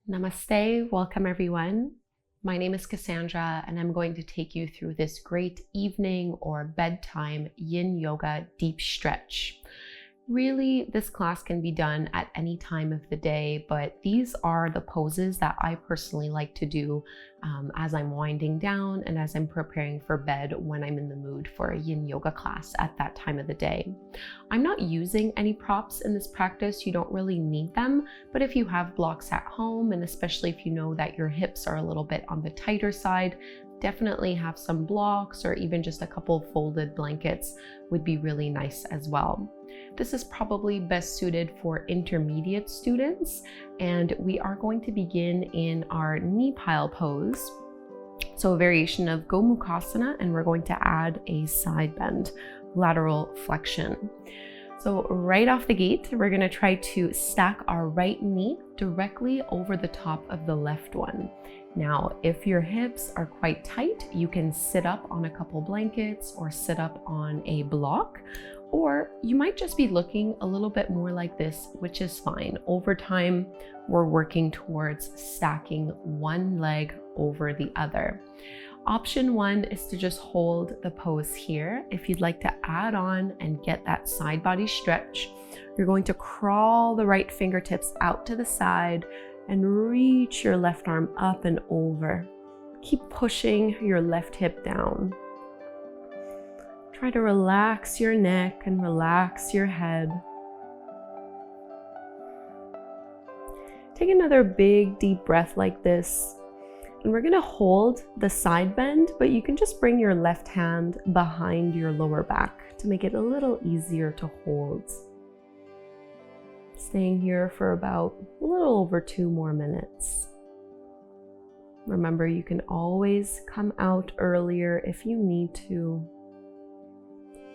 Namaste, welcome everyone. My name is Kassandra and I'm going to take you through this great evening or bedtime Yin Yoga deep stretch. Really, this class can be done at any time of the day, but these are the poses that I personally like to do as I'm winding down and as I'm preparing for bed when I'm in the mood for a Yin Yoga class at that time of the day. I'm not using any props in this practice. You don't really need them, but if you have blocks at home, and especially if you know that your hips are a little bit on the tighter side, definitely have some blocks or even just a couple folded blankets would be really nice as well. This is probably best suited for intermediate students, and we are going to begin in our knee pile pose. So a variation of Gomukhasana, and we're going to add a side bend, lateral flexion. So right off the gate, we're going to try to stack our right knee directly over the top of the left one. Now, if your hips are quite tight, you can sit up on a couple blankets or sit up on a block, or you might just be looking a little bit more like this, which is fine. Over time, we're working towards stacking one leg over the other. Option one is to just hold the pose here. If you'd like to add on and get that side body stretch, you're going to crawl the right fingertips out to the side and reach your left arm up and over. Keep pushing your left hip down. Try to relax your neck and relax your head. Take another big deep breath like this. And we're gonna hold the side bend, but you can just bring your left hand behind your lower back to make it a little easier to hold. Staying here for about a little over 2 more minutes. Remember, you can always come out earlier if you need to.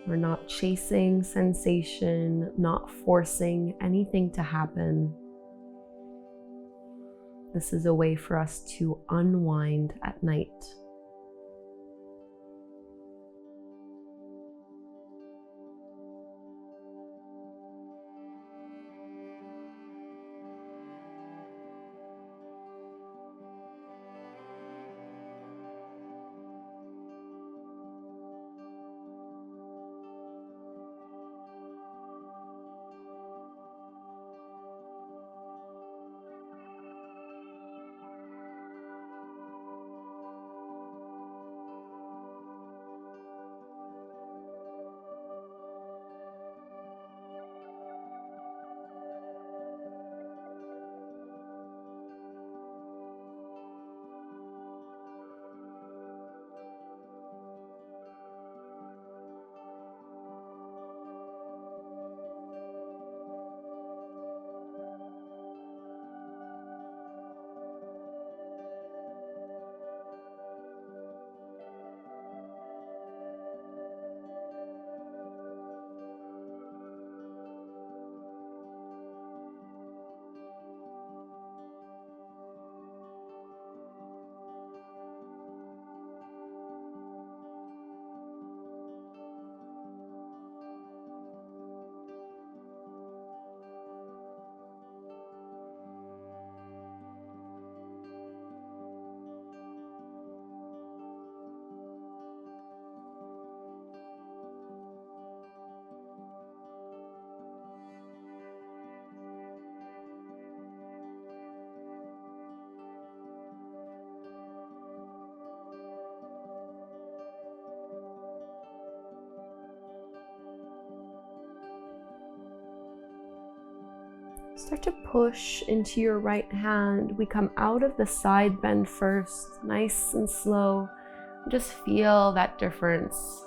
We're not chasing sensation, not forcing anything to happen. This is a way for us to unwind at night. Start to push into your right hand. We come out of the side bend first, nice and slow. Just feel that difference.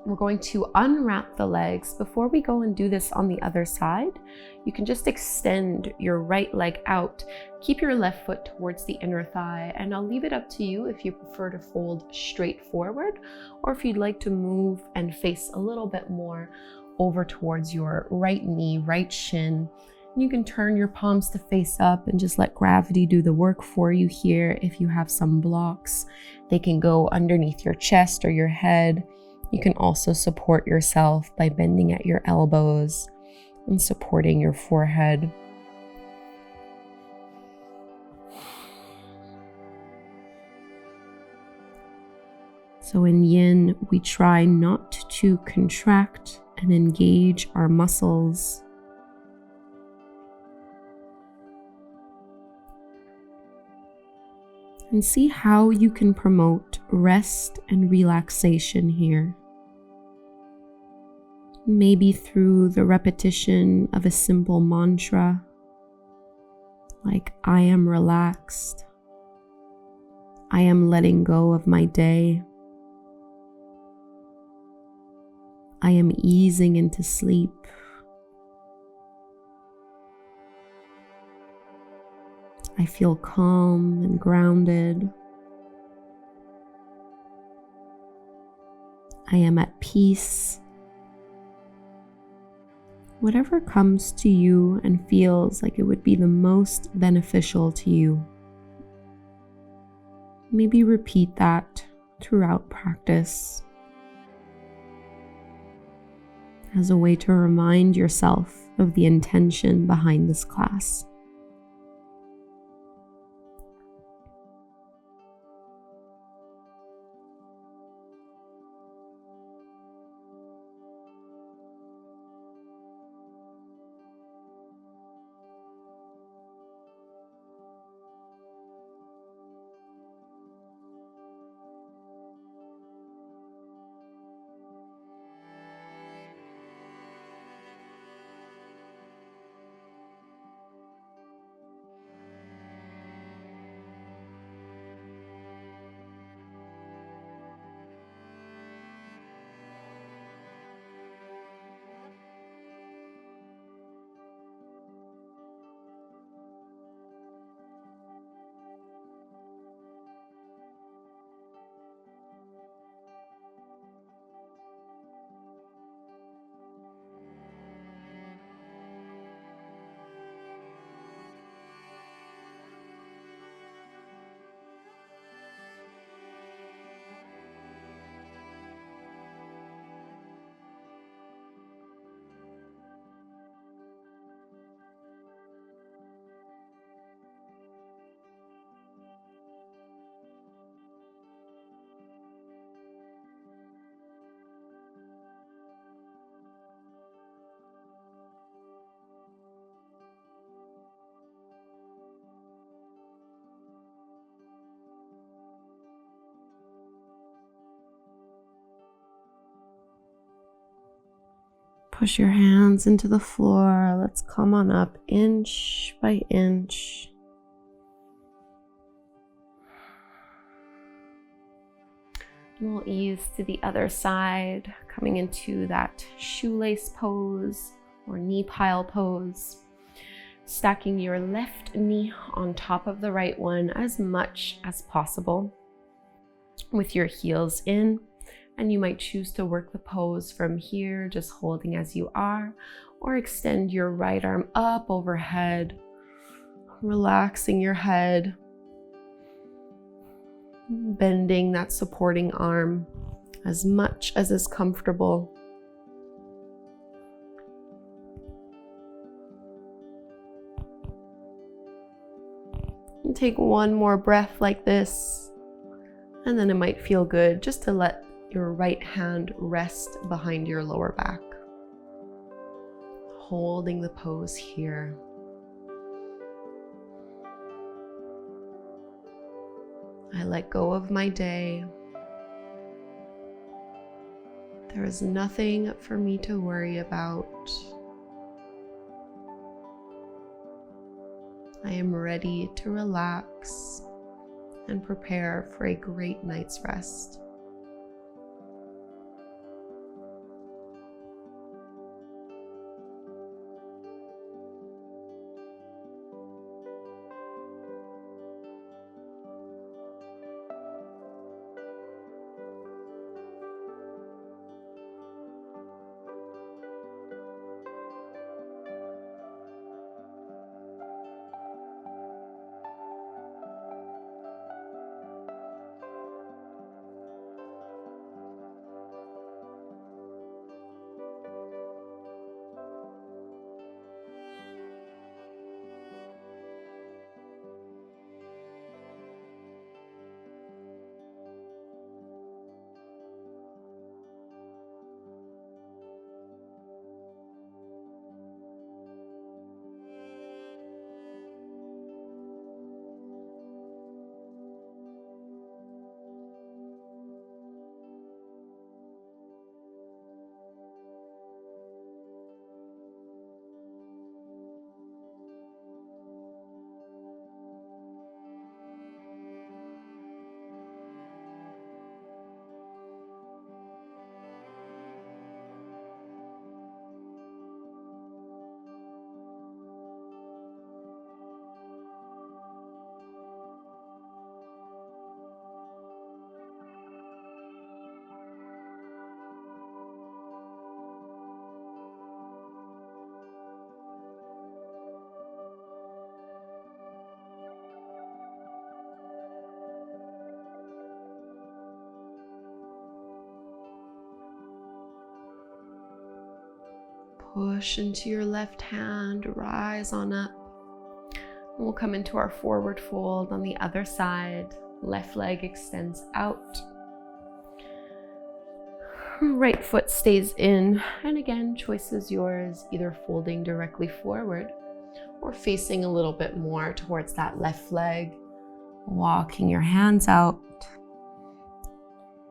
We're going to unwrap the legs. Before we go and do this on the other side, you can just extend your right leg out. Keep your left foot towards the inner thigh, and I'll leave it up to you if you prefer to fold straight forward, or if you'd like to move and face a little bit more over towards your right knee, right shin. You can turn your palms to face up and just let gravity do the work for you here. If you have some blocks, they can go underneath your chest or your head. You can also support yourself by bending at your elbows and supporting your forehead. So in Yin, we try not to contract and engage our muscles. And see how you can promote rest and relaxation here. Maybe through the repetition of a simple mantra, like I am relaxed, I am letting go of my day, I am easing into sleep. I feel calm and grounded. I am at peace. Whatever comes to you and feels like it would be the most beneficial to you. Maybe repeat that throughout practice as a way to remind yourself of the intention behind this class. Push your hands into the floor. Let's come on up inch by inch. And we'll ease to the other side, coming into that shoelace pose or knee pile pose. Stacking your left knee on top of the right one as much as possible with your heels in. And you might choose to work the pose from here, just holding as you are, or extend your right arm up overhead, relaxing your head, bending that supporting arm as much as is comfortable. And take one more breath like this, and then it might feel good just to let your right hand rest behind your lower back. Holding the pose here. I let go of my day. There is nothing for me to worry about. I am ready to relax and prepare for a great night's rest. Push into your left hand, rise on up. And we'll come into our forward fold on the other side. Left leg extends out. Right foot stays in. And again, choice is yours, either folding directly forward or facing a little bit more towards that left leg. Walking your hands out.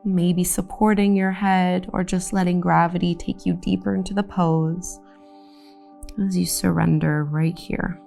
Maybe supporting your head or just letting gravity take you deeper into the pose as you surrender right here.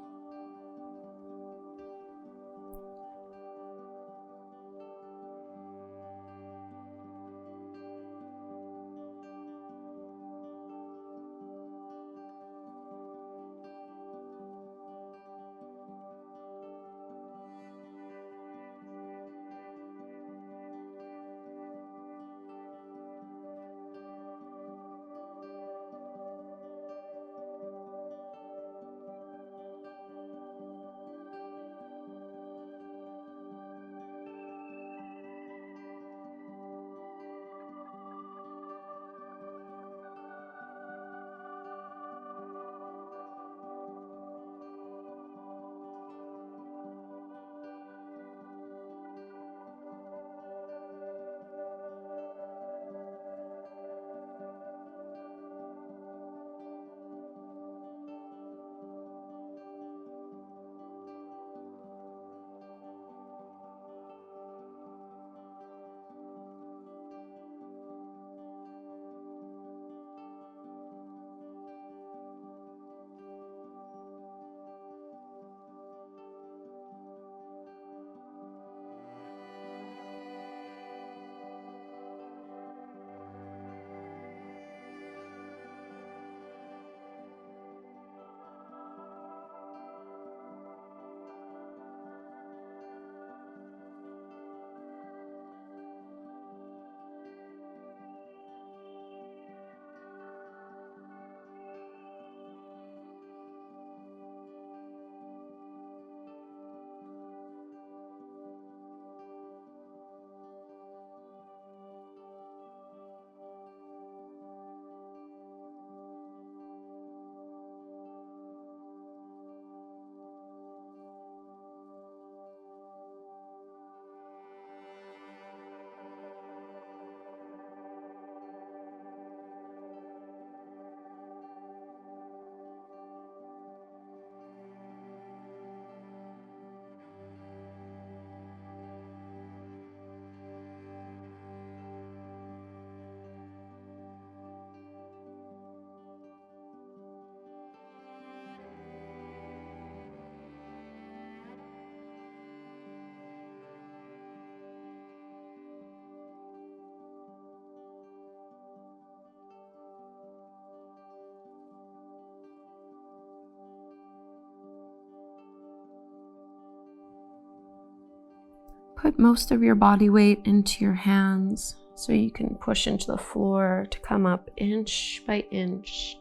Put most of your body weight into your hands so you can push into the floor to come up inch by inch.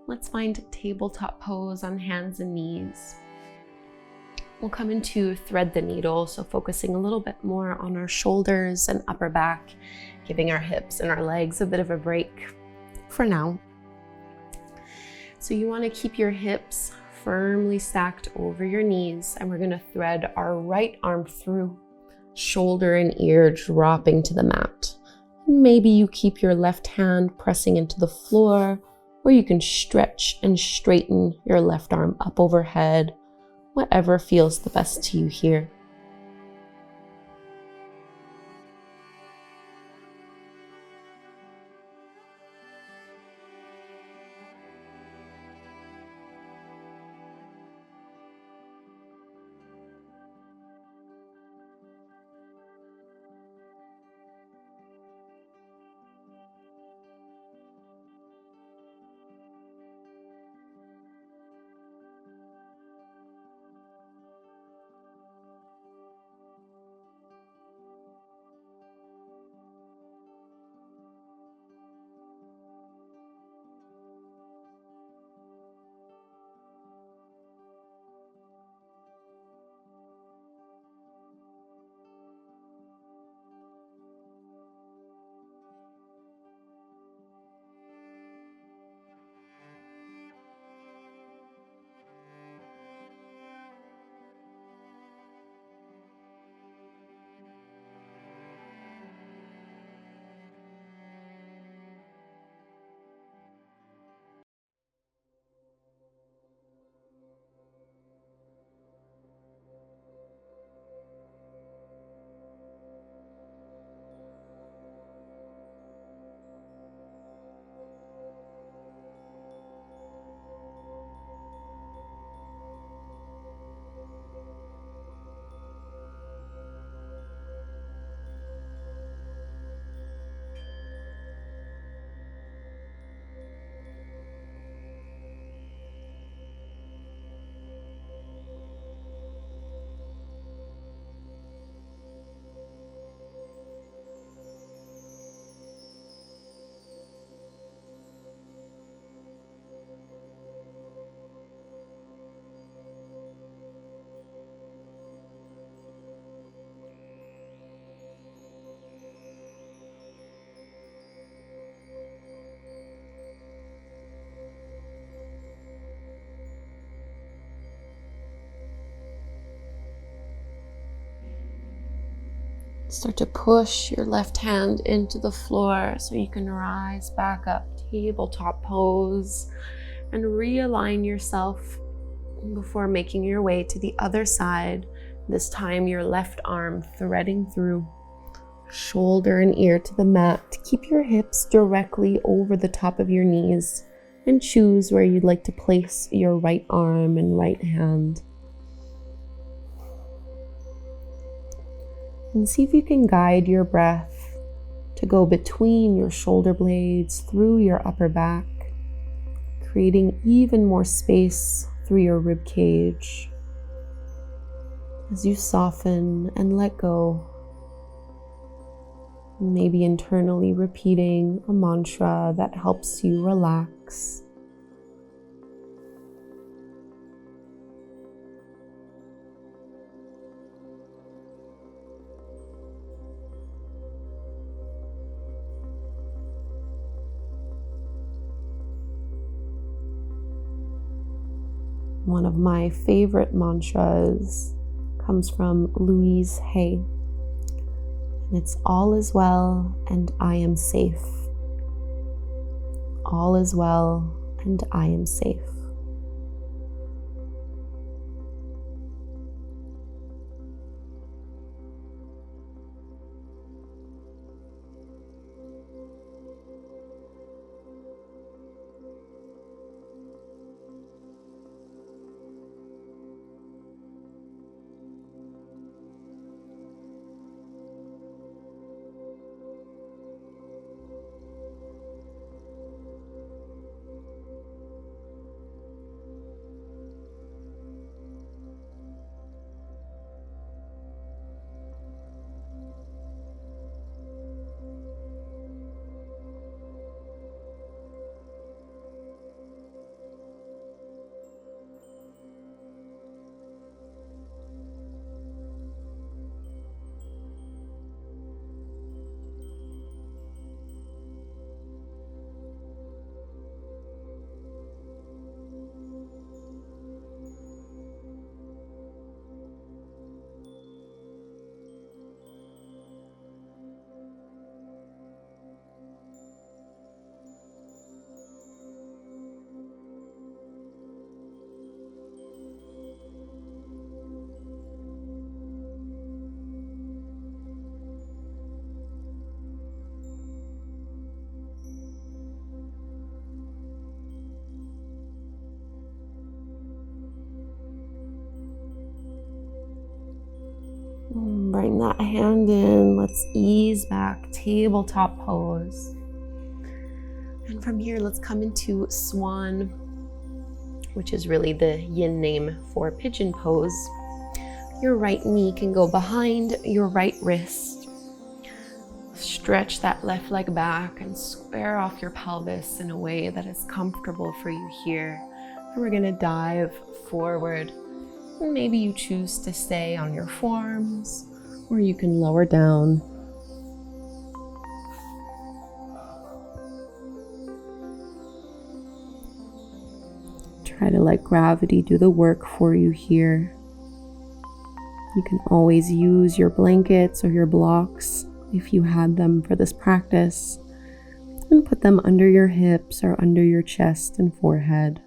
Let's find a tabletop pose on hands and knees. We'll come into thread the needle, so focusing a little bit more on our shoulders and upper back, giving our hips and our legs a bit of a break for now. So you want to keep your hips firmly stacked over your knees, and we're going to thread our right arm through, shoulder and ear dropping to the mat. Maybe you keep your left hand pressing into the floor, or you can stretch and straighten your left arm up overhead, whatever feels the best to you here. Start to push your left hand into the floor so you can rise back up, tabletop pose, and realign yourself before making your way to the other side. This time your left arm threading through, shoulder and ear to the mat. Keep your hips directly over the top of your knees and choose where you'd like to place your right arm and right hand. And see if you can guide your breath to go between your shoulder blades, through your upper back, creating even more space through your rib cage as you soften and let go. Maybe internally repeating a mantra that helps you relax. One of my favorite mantras comes from Louise Hay. And it's all is well and I am safe. All is well and I am safe. Bring that hand in. Let's ease back, tabletop pose. And from here, let's come into swan, which is really the yin name for pigeon pose. Your right knee can go behind your right wrist. Stretch that left leg back and square off your pelvis in a way that is comfortable for you here. And we're gonna dive forward. Maybe you choose to stay on your forearms, or you can lower down. Try to let gravity do the work for you here. You can always use your blankets or your blocks if you had them for this practice, and put them under your hips or under your chest and forehead.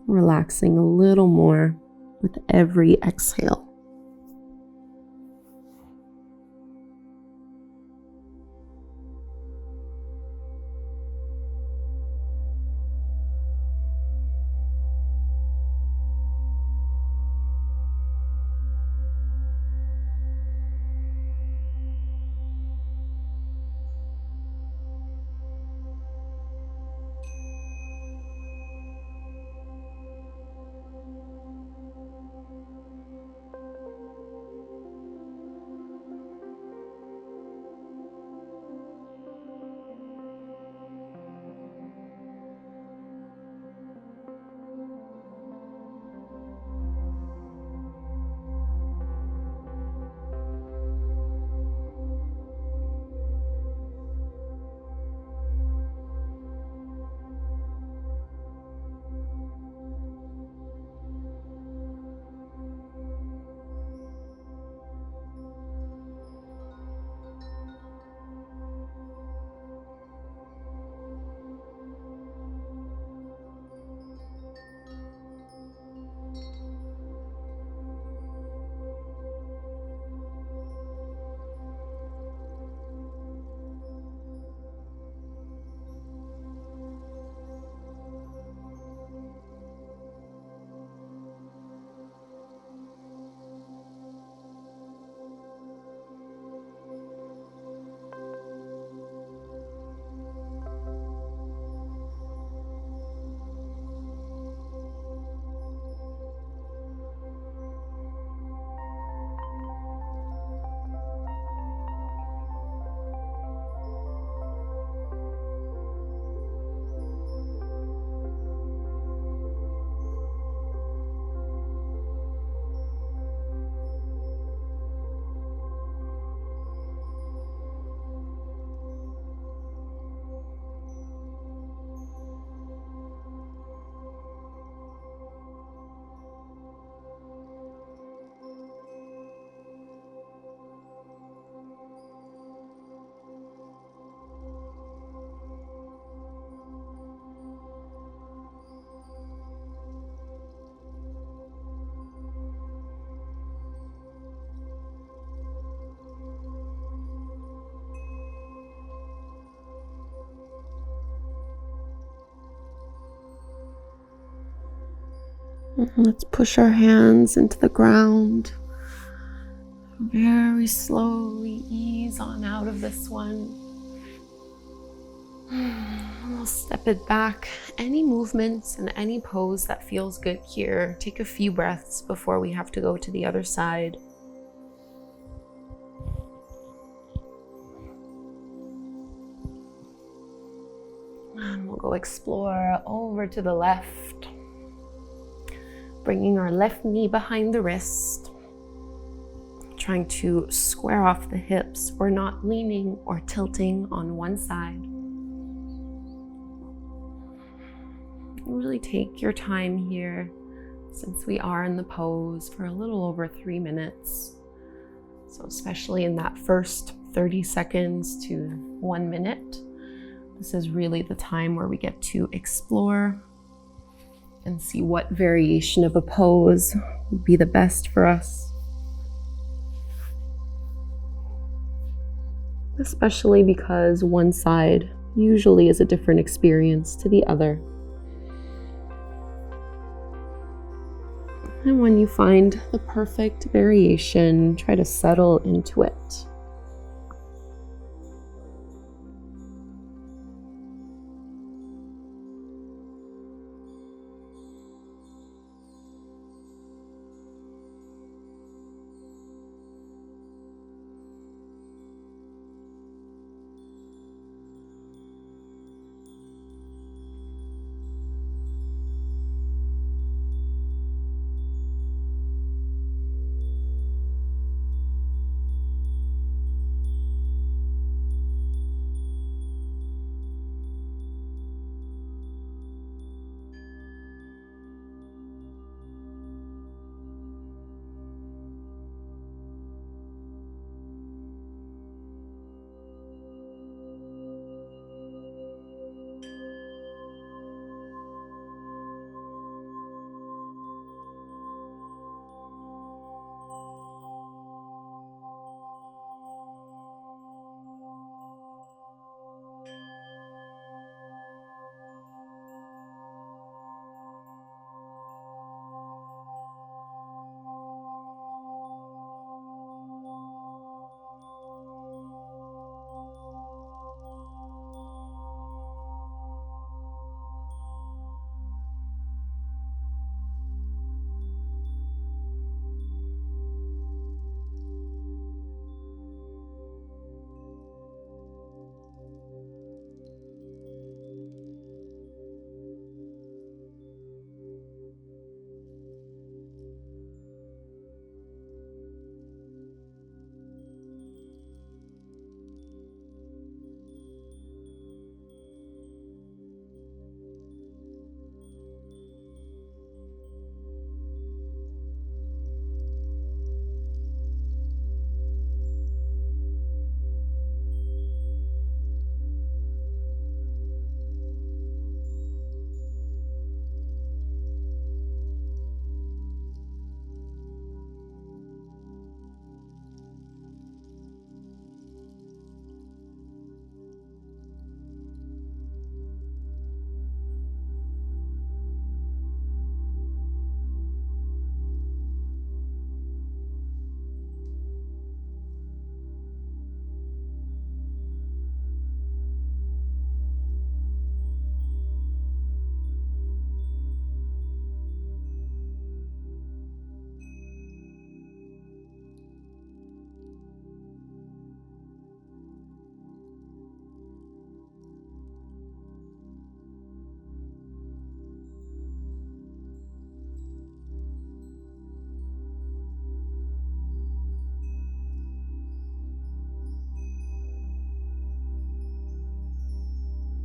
Relaxing a little more with every exhale. Let's push our hands into the ground. Very slowly ease on out of this one. We'll step it back. Any movements and any pose that feels good here. Take a few breaths before we have to go to the other side. And we'll go explore over to the left, bringing our left knee behind the wrist, trying to square off the hips. We're not leaning or tilting on one side. Really take your time here, since we are in the pose for a little over 3 minutes. So especially in that first 30 seconds to 1 minute, this is really the time where we get to explore and see what variation of a pose would be the best for us. Especially because one side usually is a different experience to the other. And when you find the perfect variation, try to settle into it.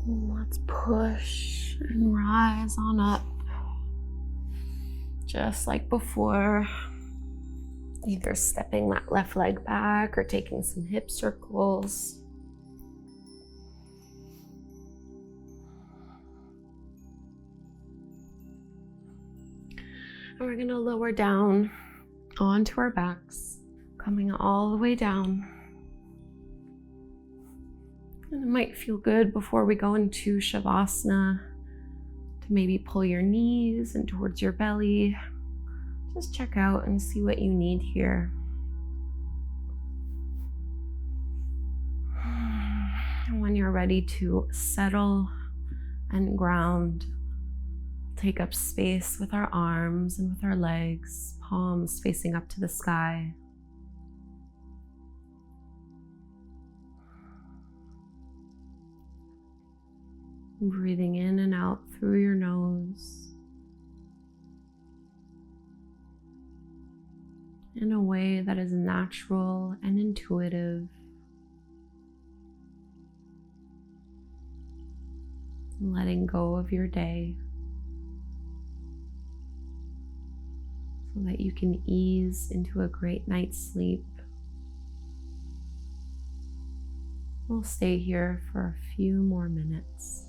Let's push and rise on up. Just like before, either stepping that left leg back or taking some hip circles. And we're going to lower down onto our backs, coming all the way down. And it might feel good before we go into Shavasana to maybe pull your knees in towards your belly. Just check out and see what you need here. And when you're ready to settle and ground, take up space with our arms and with our legs, palms facing up to the sky. Breathing in and out through your nose in a way that is natural and intuitive. Letting go of your day so that you can ease into a great night's sleep. We'll stay here for a few more minutes.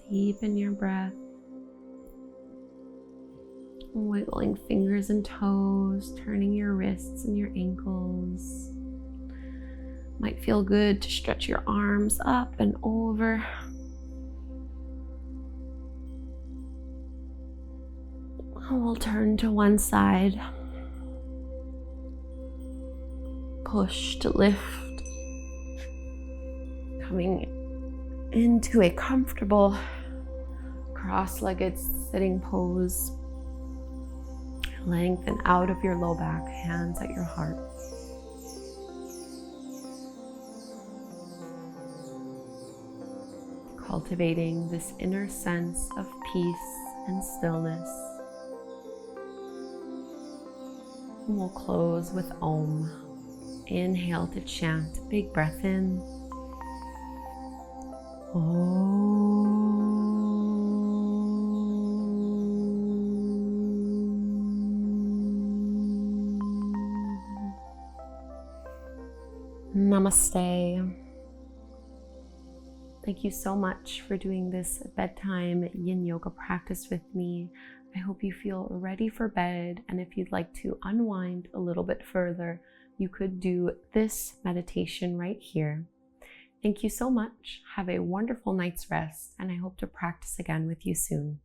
Deepen your breath, wiggling fingers and toes, turning your wrists and your ankles. Might feel good to stretch your arms up and over. We'll turn to one side. Push to lift. Coming into a comfortable cross-legged sitting pose. Lengthen out of your low back, hands at your heart. Cultivating this inner sense of peace and stillness. And we'll close with Om. Inhale to chant, big breath in. Namaste. Thank you so much for doing this bedtime yin yoga practice with me. I hope you feel ready for bed, and if you'd like to unwind a little bit further, you could do this meditation right here. Thank you so much. Have a wonderful night's rest, and I hope to practice again with you soon.